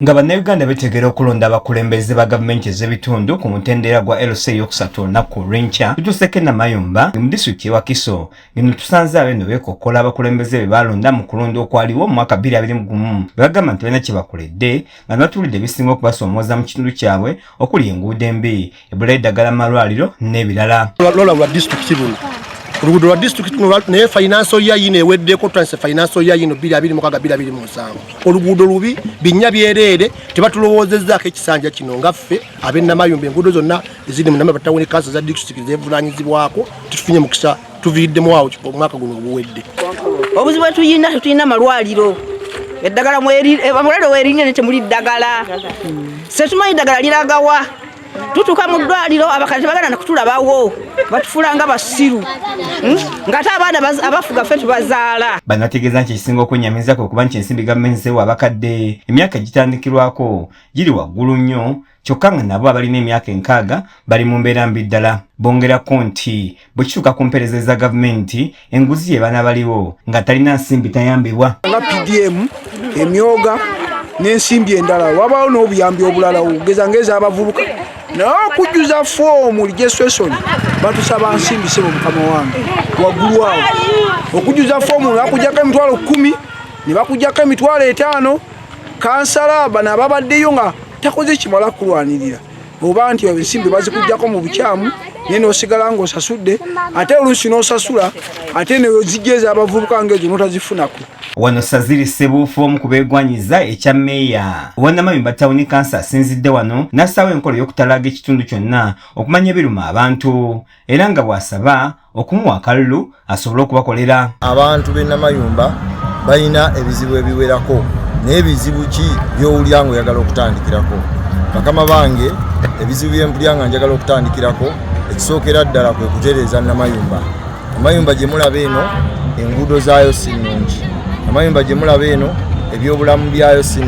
nga bannayuganda betegera okulonda abakulembeze ba gavumenti ez'ebitundu ku mutendera gwa LC yokusatu olunaku lw'enkya tutuuseko Namayumba mu disitulikiti y'e Wakiso ngeno tusanze ab'eno beekokkola abakulembeze be baalonda mu kulonda okwaliwo mu mwaka 2021 be bagamba nti balina kye bakoledde nga ne batuulidde ebisinga okubasoomooza mu kitundu kyabwe okuli enguudo embi ebbula eddagala malwaliro n'ebirala. Lola lwa disitulikiti luno oluguudo lwa disitulikiti naye financial year yino eweddeko transe financial year yino 2026 oluguudo lubi binnya byereere tebatulowoozezaako ekisanja kino nga ffe ab'e Namayumba enguudo zonna eziri mu Namayumba Town Council za disitulikiti zeevunaanyizibwako tufunye mukisa tuviiddemu awo omwaka guno oguwedde. Obuzibu tetulina malwaliro eddagala amalwaliro weerinnya ne temuli ddagala setumanyi ddagala liragawa tutuuka mu ddwaliro abakadde bagana nakutulabawo batufuula nga basiru ng'ate abaana abafuga ffe tubazaala. Bano bategeeza nti ekisinga okwennyamizako okuba nti ensimbi gavumenti zeewa abakadde emyaka egitandikirwako giri waggulu nnyo kyokka nga nabo abalina emyaka 6 bali mu mbeera mbi ddala. Bongerako nti bwe kituuka ku mpeereza za gavumenti enguzi y'ebaana baliwo nga talina nsimbi tayambibwa. Nga PDM emyoga n'ensimbi endala wabaawo n'obuyambi obulala ogeza ng'ez'abavubuka n'okujjuza foomu registration batusaba nsimbi sebo mukama wange waggulu awo okujjuza foomu bakujjako emitwalo 10 ne bakujjako emitwalo 5 kansala bano ababaddeyo nga takoze kimala kulwanirira oba nti ensimbi bazikujjako mu bukyamu naye n'osigala ng'osasudde ate oluusi n'osasula ate nezijja ez'abavubuka ng'ezo n'otazifunako. Wano Saziri Sebuufu omu ku beegwanyiza ekya mmeeya wa Namayumba Town Council asinzidde wano n'assaawo enkola y'okutalaga ekitundu kyonna okumanya ebiruma abantu era nga bw'asaba okumuwa akalulu asobole okubakolera. Abantu b'e Namayumba balina ebizibu ebiwerako naye ebizibu ki by'owulira ng'oyagala okutandikirako? Bakama bange ebizibu bye mpulira nga njagala okutandikirako ekisookera ddala kwe kutereeza Namayumba. Namayumba gye mulaba eno enguudo zaayo si nnungi. Namayumba gye mulaba eno ebyobulamu byayo si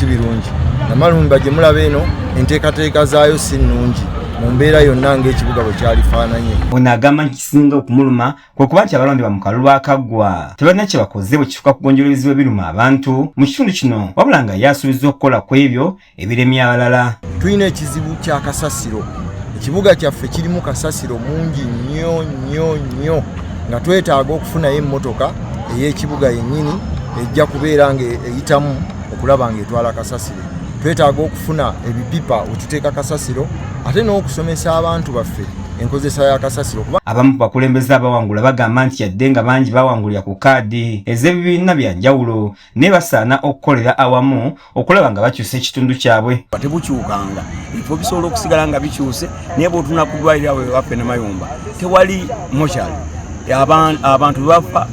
birungi. Namayumba gye mulaba eno enteekateeka zaayo si nnungi mu mbeera yonna ng'ekibuga bwe kyalifaananye. Ono agamba nti kisinga okumuluma kwe kuba nti abalondebwa mu kalulu akaggwa tebalina kye bakoze bwe kifuka kugonjola ebizibu ebiruma abantu mu kitundu kino wabula nga ye asuubiza okukola ku ebyo ebiremye abalala. Tulina ekizibu kya kasasiro. Ekibuga kyaffe kirimu kasasiro mungi nnyo nga twetaaga okufunayo emmotoka ey'ekibuga yennyini ejja kubeera nga eyitamu okulaba ng'etwala kasasiro. Twetaaga okufuna ebipipa wetuteeka kasasiro ate n'okusomesa abantu baffe enkozesa ya kasasiro. Abamu ku bakulembeze abawangula bagamba nti yadde nga bangi bawangulira ku kaadi ez'ebibiina bya njawulo naye basaana okukolera awamu okulaba nga bakyusa ekitundu kyabwe. Tebukyukanga ebifo bisobola okusigala nga bikyuse naye bw'otunula ku ddwaliro awo ewaffe Namayumba tewali mokyali abantu bafa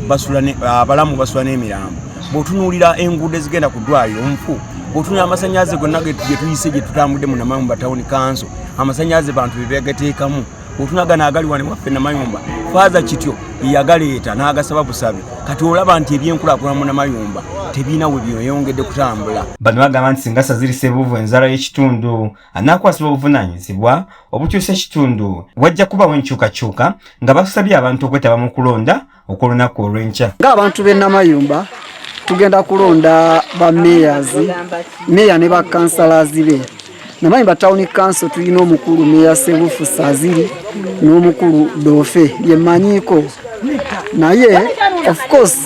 abalamu basula n'emirambo. Bw'otunuulira enguudo ezigenda ku ddwaliro nfu bw'otunuulira amasannyalaze gonna ge tuyise gye tutambudde mu Namayumba Town Council amasannyalaze bantu bye begateekamu bw'otunagana agali wano waffe Namayumba faaza kityo yagaleeta n'agasaba busabe kati olaba nti ebyenkulaakulana mu Namayumba tebiina we byeyongedde kutambula. Bano bagamba nti singa Saziri Sebuufu enzala y'ekitundu anaakwasibwa obuvunaanyizibwa obukyusa ekitundu wajja kubawo enkyukakyuka nga basabye abantu okwetaba mu kulonda okw'olunaku olw'enkya. Ng'abantu b'e Namayumba tugenda kulonda ba meya ne ba councillors be. Namayumba Town Council tulina omukulu Meya Sebuufu Saziri n'omukulu Dofe lyemmanyiiko naye of course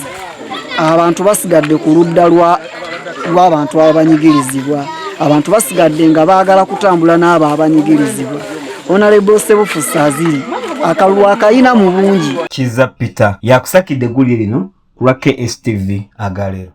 abantu basigadde ku ludda lw'abantu abanyigirizibwa. Abantu basigadde nga baagala kutambula n'abo abanyigirizibwa. Honorable Sebuufu Saziri akalulu akayina mu bungi. Kiza Peter yakusakidde eggulire lino ku lwa KSTV Agalero.